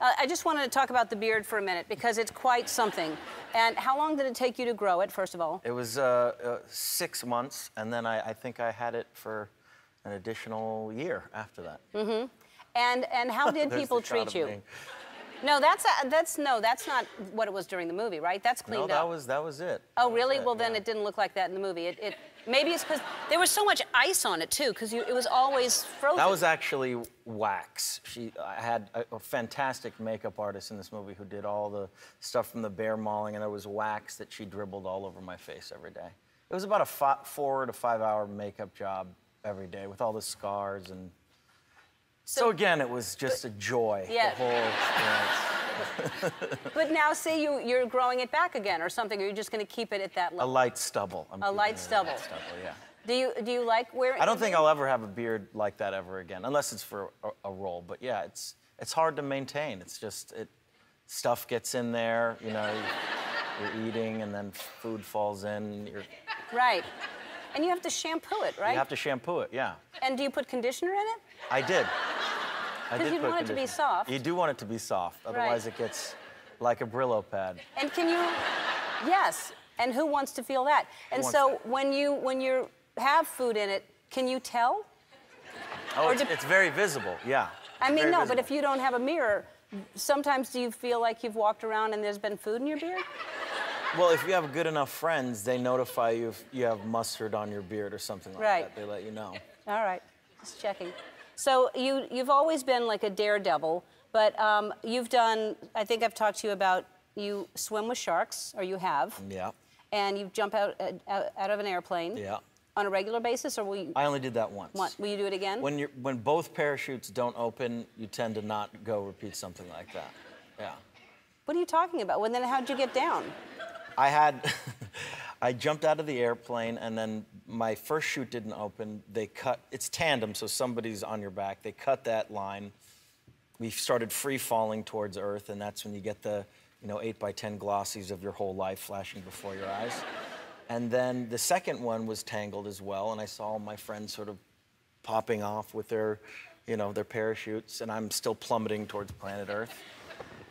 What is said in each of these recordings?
I just wanted to talk about the beard for a minute because it's quite something. And how long did it take you to grow it, first of all? It was 6 months, and then I think I had it for an additional year after that. Mm-hmm. And how did people treat you? No, that's not what it was during the movie, right? That's cleaned up. No, that was it. Oh, really? Well, then it didn't look like that in the movie. Maybe it's because there was so much ice on it too, because it was always frozen. That was actually wax. I had a fantastic makeup artist in this movie who did all the stuff from the bear mauling, and there was wax that she dribbled all over my face every day. It was about a 4 to 5 hour makeup job every day with all the scars and. So again, it was just a joy, yeah. The whole experience. But now, say you're growing it back again or something, or you're just going to keep it at that level? A light stubble. A light stubble. Yeah. Do you like wearing? I don't think I'll ever have a beard like that ever again, unless it's for a role. But yeah, it's hard to maintain. It's just stuff gets in there. You know, you're eating, and then food falls in. Right. And you have to shampoo it, right? You have to shampoo it, yeah. And do you put conditioner in it? I did. Because you want it to be soft. You do want it to be soft, otherwise it gets like a Brillo pad. And can you? Yes. And who wants to feel that? And so when you have food in it, can you tell? Oh, it's very visible, yeah. I mean, no, but if you don't have a mirror, sometimes do you feel like you've walked around and there's been food in your beard? Well, if you have good enough friends, they notify you if you have mustard on your beard or something like that. They let you know. All right, just checking. So you've always been like a daredevil, but you've done, I think I've talked to you about, you swim with sharks, or you have. Yeah. And you jump out of an airplane. Yeah. On a regular basis, or will you? I only did that once. Will you do it again? When both parachutes don't open, you tend to not go repeat something like that. Yeah. What are you talking about? Well, then how'd you get down? I jumped out of the airplane, and then my first chute didn't open. They cut, it's tandem, so somebody's on your back. They cut that line. We started free falling towards Earth, and that's when you get the, 8x10 glossies of your whole life flashing before your eyes. And then the second one was tangled as well, and I saw my friends sort of popping off with their, their parachutes, and I'm still plummeting towards planet Earth.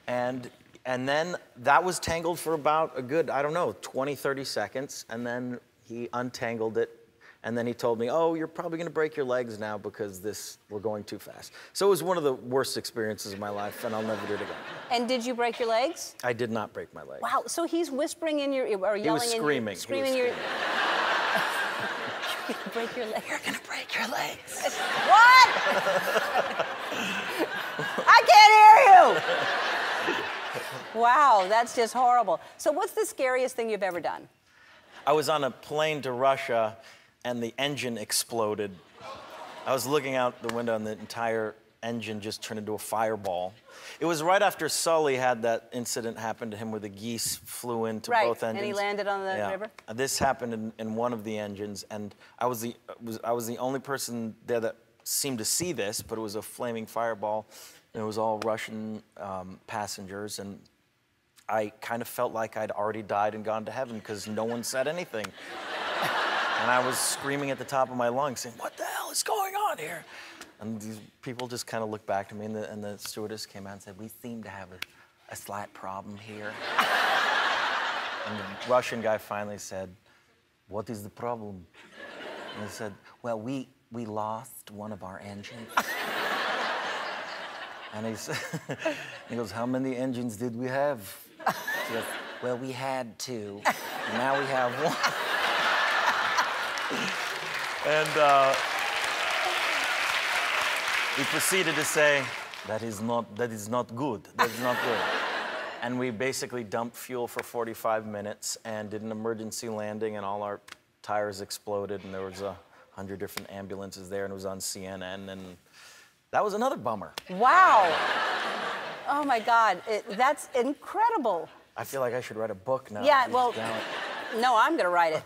And then that was tangled for about a good, 20, 30 seconds. And then he untangled it. And then he told me, oh, you're probably going to break your legs now because we're going too fast. So it was one of the worst experiences of my life, and I'll never do it again. And did you break your legs? I did not break my legs. Wow, so he's whispering in your ear, or yelling in your ear. Screaming in your ear. You're going to break your legs. You're going to break your legs. What? I can't hear you! Wow, that's just horrible. So what's the scariest thing you've ever done? I was on a plane to Russia, and the engine exploded. I was looking out the window, and the entire engine just turned into a fireball. It was right after Sully had that incident happen to him where the geese flew into both engines. And he landed on the river? This happened in one of the engines, and I was the only person there that seemed to see this, but it was a flaming fireball. And it was all Russian passengers, and I kind of felt like I'd already died and gone to heaven because no one said anything. And I was screaming at the top of my lungs, saying, what the hell is going on here? And these people just kind of looked back to me, and the stewardess came out and said, we seem to have a slight problem here. And the Russian guy finally said, what is the problem? And I said, well, we lost one of our engines. And he goes, how many engines did we have? He goes, well, we had 2. Now we have 1. And he proceeded to say, that is not good. That is not good. And we basically dumped fuel for 45 minutes and did an emergency landing, and all our tires exploded, and there was 100 different ambulances there, and it was on CNN, and that was another bummer. Wow. Oh, my God. That's incredible. I feel like I should write a book now. Yeah, well, no, I'm going to write it.